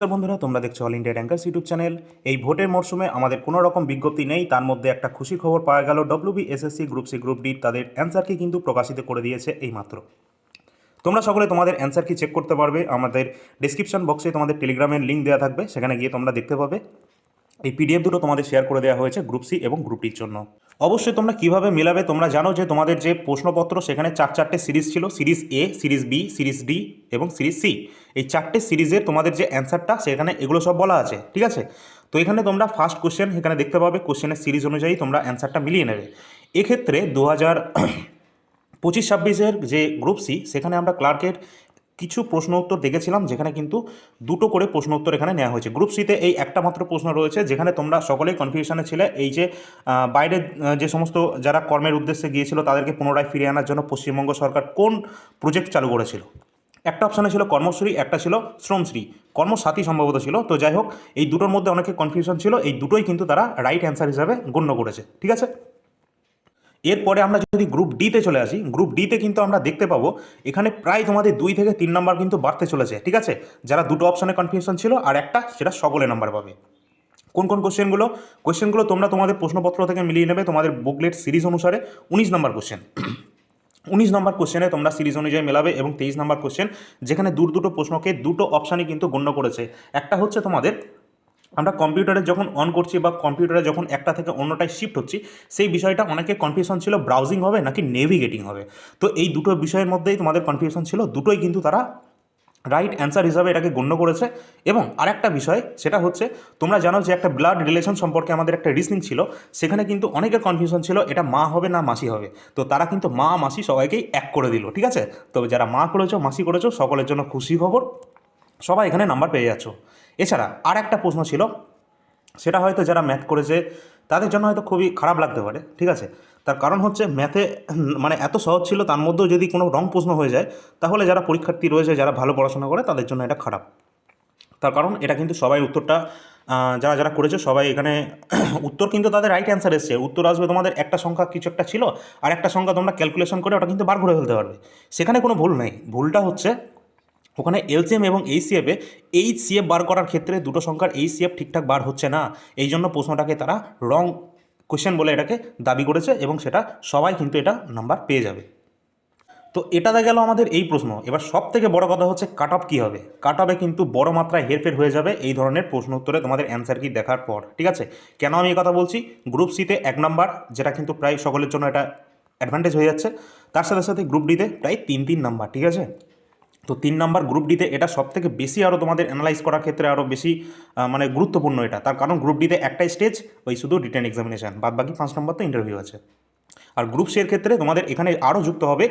তো বন্ধুরা, তোমরা দেখছো all India rankers YouTube channel. এই ভোটের মরশুমে আমাদের কোনো রকম বিজ্ঞপ্তি নেই, তার মধ্যে একটা খুশি খবর পাওয়া গেল। WBSSC group C group D তাদের অ্যান্সারকে কিন্তু প্রকাশিত করে দিয়েছে এইমাত্র। তোমরা সকলে তোমাদের অ্যান্সার কি চেক করতে পারবে। আমাদের ডিসক্রিপশন বক্সে তোমাদের টেলিগ্রামের লিঙ্ক দেওয়া থাকবে, সেখানে গিয়ে তোমরা দেখতে পাবে। এই পিডিএফ দুটো তোমাদের শেয়ার করে দেওয়া হয়েছে গ্রুপ সি এবং গ্রুপ ডির জন্য। অবশ্যই তোমরা কিভাবে মেলাবে, তোমরা জানো যে তোমাদের যে প্রশ্নপত্র সেখানে চারটে সিরিজ ছিল, সিরিজ এ, সিরিজ বি, সিরিজ ডি এবং সিরিজ সি। এই চারটে সিরিজের তোমাদের যে অ্যান্সারটা সেখানে এগুলো সব বলা আছে, ঠিক আছে। তো এখানে তোমরা ফার্স্ট কোশ্চেন এখানে দেখতে পাবে, কোশ্চেনের সিরিজ অনুযায়ী তোমরা অ্যান্সারটা মিলিয়ে নেবে। এক্ষেত্রে 2025-26 যে গ্রুপ সি, সেখানে আমরা ক্লার্কের কিছু প্রশ্ন উত্তর দেখেছিলাম, যেখানে কিন্তু দুটো করে প্রশ্ন উত্তর এখানে নেওয়া হয়েছে। গ্রুপ সিতে এই একটা মাত্র প্রশ্ন রয়েছে, যেখানে তোমরা সকলেই কনফিউশনে ছিলে। এই যে বাইরে যে সমস্ত যারা কর্মের উদ্দেশ্যে গিয়েছিল তাদেরকে পুনরায় ফিরিয়ে আনার জন্য পশ্চিমবঙ্গ সরকার কোন প্রজেক্ট চালু করেছিল। একটা অপশানে ছিল কর্মশ্রী, একটা ছিল শ্রমশ্রী, কর্মসাথী সম্ভবত ছিল। তো যাই হোক, এই দুটোর মধ্যে অনেকে কনফিউশন ছিল, এই দুটোই কিন্তু তারা রাইট অ্যান্সার হিসাবে গণ্য করেছে, ঠিক আছে। এরপরে আমরা যদি গ্রুপ ডিতে চলে আসি, গ্রুপ ডিতে কিন্তু আমরা দেখতে পাবো এখানে প্রায় তোমাদের 2 থেকে 3 নাম্বার কিন্তু বাড়তে চলেছে, ঠিক আছে। যারা দুটো অপশানে কনফিউশন ছিল আর একটা, সেটা সকলে নাম্বার পাবে। কোন কোন কোশ্চেনগুলো তোমরা তোমাদের প্রশ্নপত্র থেকে মিলিয়ে নেবে তোমাদের বুকলেট সিরিজ অনুসারে। 19 নম্বর কোশ্চেন 19 নম্বর কোশ্চেনে তোমরা সিরিজ অনুযায়ী মেলাবে, এবং 23 নম্বর কোশ্চেন যেখানে দুটো প্রশ্নকে দুটো অপশানই কিন্তু গণ্য করেছে। একটা হচ্ছে তোমাদের, আমরা কম্পিউটারে যখন অন করছি বা কম্পিউটারে যখন একটা থেকে অন্যটায় শিফট হচ্ছি, সেই বিষয়টা অনেকে কনফিউশন ছিল ব্রাউজিং হবে নাকি নেভিগেটিং হবে। তো এই দুটো বিষয়ের মধ্যেই তোমাদের কনফিউশন ছিল, দুটোই কিন্তু তারা রাইট অ্যান্সার হিসাবে এটাকে গণ্য করেছে। এবং আরেকটা বিষয়, সেটা হচ্ছে তোমরা জানো যে একটা ব্লাড রিলেশন সম্পর্কে আমাদের একটা রিজনিং ছিল, সেখানে কিন্তু অনেকের কনফিউশন ছিল এটা মা হবে না মাসি হবে। তো তারা কিন্তু মা মাসি সবাইকেই এক করে দিল, ঠিক আছে। তবে যারা মা করেছো মাসি করেছো সকলের জন্য খুশি খবর, সবাই এখানে নাম্বার পেয়ে যাচ্ছ। এছাড়া আর একটা প্রশ্ন ছিল, সেটা হয়তো যারা ম্যাথ করেছে তাদের জন্য হয়তো খুবই খারাপ লাগতে পারে, ঠিক আছে। তার কারণ হচ্ছে ম্যাথে মানে এত সহজ ছিল, তার মধ্যেও যদি কোনো রং প্রশ্ন হয়ে যায়, তাহলে যারা পরীক্ষার্থী রয়েছে যারা ভালো পড়াশোনা করে তাদের জন্য এটা খারাপ। তার কারণ এটা কিন্তু সবাই উত্তরটা যারা যারা করেছে সবাই এখানে উত্তর কিন্তু তাদের রাইট অ্যান্সার এসছে। উত্তর আসবে তোমাদের একটা সংখ্যা কিছু একটা ছিল, আর একটা সংখ্যা তোমরা ক্যালকুলেশন করে ওটা কিন্তু বার করে ফেলতে পারবে, সেখানে কোনো ভুল নেই। ভুলটা হচ্ছে ওখানে এলসিএম এবং এইচসিএফে এইচসিএফ বার করার ক্ষেত্রে দুটো সংখ্যার এইচসিএফ ঠিকঠাক বার হচ্ছে না, এই জন্য প্রশ্নটাকে তারা রং কোয়েশ্চেন বলে এটাকে দাবি করেছে, এবং সেটা সবাই কিন্তু এটা নাম্বার পেয়ে যাবে। তো এটাতে গেল আমাদের এই প্রশ্ন। এবার সব থেকে বড় কথা হচ্ছে কাট অফ কী হবে। কাট অফে কিন্তু বড় মাত্রায় হেরফের হয়ে যাবে এই ধরনের প্রশ্ন উত্তরে তোমাদের অ্যান্সার কি দেখার পর, ঠিক আছে। কেন আমি এই কথা বলছি, গ্রুপ সিতে 1 নাম্বার, যেটা কিন্তু প্রায় সকলের জন্য এটা অ্যাডভান্টেজ হয়ে যাচ্ছে। তার সাথে সাথে গ্রুপ ডিতে প্রায় 3 নাম্বার, ঠিক আছে। তো 3 নাম্বার গ্রুপ ডিতে এটা সব থেকে বেশি আরও তোমাদের অ্যানালাইজ করার ক্ষেত্রে আরও বেশি মানে গুরুত্বপূর্ণ এটা। তার কারণ গ্রুপ ডিতে একটাই স্টেজ, ওই শুধু রিটেন এক্সামিনেশান, বাদ বাকি 5 নম্বর তো ইন্টারভিউ আছে। আর গ্রুপ সি এর ক্ষেত্রে তোমাদের এখানে আরও যুক্ত হবে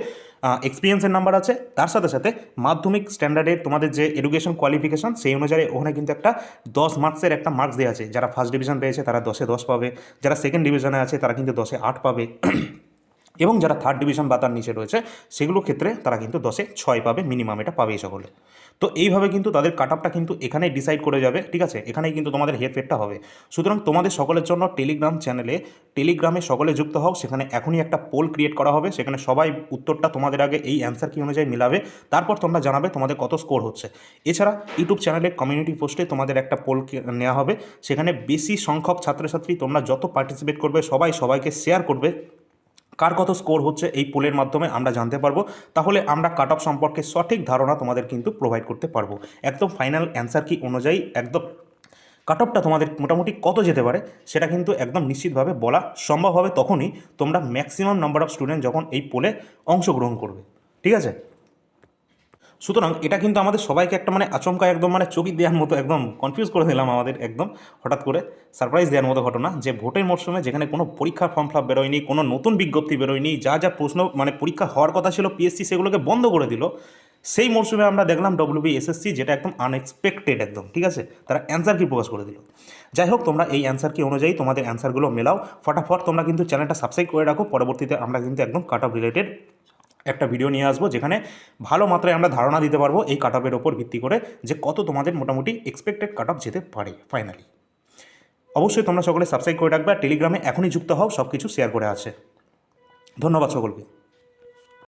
এক্সপিরিয়েন্সের নাম্বার আছে, তার সাথে সাথে মাধ্যমিক স্ট্যান্ডার্ডের তোমাদের যে এডুকেশন কোয়ালিফিকেশান সেই অনুযায়ী ওখানে কিন্তু একটা 10 মার্কসের একটা মার্কস দেওয়া আছে। যারা ফার্স্ট ডিভিশন পেয়েছে তারা 10-এ 10 পাবে, যারা সেকেন্ড ডিভিশনে আছে তারা কিন্তু 10-এ 8 পাবে, এবং যারা থার্ড ডিভিশন বা তার নিচে রয়েছে সেগুলোর ক্ষেত্রে তারা কিন্তু 10-এ 6 পাবে, মিনিমাম এটা পাবেই সকলে। তো এইভাবে কিন্তু তাদের কাট অফটা কিন্তু এখানেই ডিসাইড করে যাবে, ঠিক আছে। এখানেই কিন্তু তোমাদের হেরফেরটা হবে। সুতরাং তোমাদের সকলের জন্য টেলিগ্রাম চ্যানেলে, টেলিগ্রামে সকলে যুক্ত হও। সেখানে এখনই একটা পোল ক্রিয়েট করা হবে, সেখানে সবাই উত্তরটা তোমাদের আগে এই অ্যান্সার কি অনুযায়ী মিলাবে, তারপর তোমরা জানাবে তোমাদের কত স্কোর হচ্ছে। এছাড়া ইউটিউব চ্যানেলে কমিউনিটি পোস্টে তোমাদের একটা পোল নেওয়া হবে, সেখানে বেশি সংখ্যক ছাত্রছাত্রী তোমরা যত পার্টিসিপেট করবে সবাইকে শেয়ার করবে, কার কত স্কোর হচ্ছে এই পোলের মাধ্যমে আমরা জানতে পারবো। তাহলে আমরা কাট অফ সম্পর্কে সঠিক ধারণা তোমাদের কিন্তু প্রোভাইড করতে পারবো। একদম ফাইনাল অ্যান্সার কি অনুযায়ী একদম কাট অফটা তোমাদের মোটামুটি কত যেতে পারে সেটা কিন্তু একদম নিশ্চিতভাবে বলা সম্ভব হবে তখনই তোমরা ম্যাক্সিমাম নাম্বার অফ স্টুডেন্ট যখন এই পোলে অংশগ্রহণ করবে, ঠিক আছে। সুতরাং এটা কিন্তু আমাদের সবাইকে একটা মানে আচমকা একদম মানে চকিত দেওয়ার মতো, একদম কনফিউজ করে দিলাম আমাদের, একদম হঠাৎ করে সারপ্রাইজ দেওয়ার মতো ঘটনা, যে ভোটের মরশুমে যেখানে কোনো পরীক্ষার ফর্ম ফিল আপ বেরোয়নি, কোনো নতুন বিজ্ঞপ্তি বেরোয়নি, যা যা প্রশ্ন মানে পরীক্ষা হওয়ার কথা ছিল পিএসসি সেগুলোকে বন্ধ করে দিল, সেই মরশুমে আমরা দেখলাম WBSSC যেটা একদম আনএক্সপেক্টেড একদম, ঠিক আছে, তারা অ্যান্সার কি প্রকাশ করে দিল। যাই হোক, তোমরা এই অ্যান্সার কি অনুযায়ী তোমাদের অ্যান্সারগুলো মেলাও ফটাফট। তোমরা কিন্তু চ্যানেলটা সাবস্ক্রাইব করে রাখো, পরবর্তীতে আমরা কিন্তু একদম কাট অফ রিলেটেড একটা ভিডিও নিয়ে আসবো, যেখানে ভালো মাত্রায় আমরা ধারণা দিতে পারবো এই কাট অফের ওপর ভিত্তি করে যে কত তোমাদের মোটামুটি এক্সপেক্টেড কাট অফ যেতে পারে ফাইনালি। অবশ্যই তোমরা সকলে সাবস্ক্রাইব করে রাখবে, আর টেলিগ্রামে এখনই যুক্ত হও, সব কিছু শেয়ার করে আছে। ধন্যবাদ সকলকে।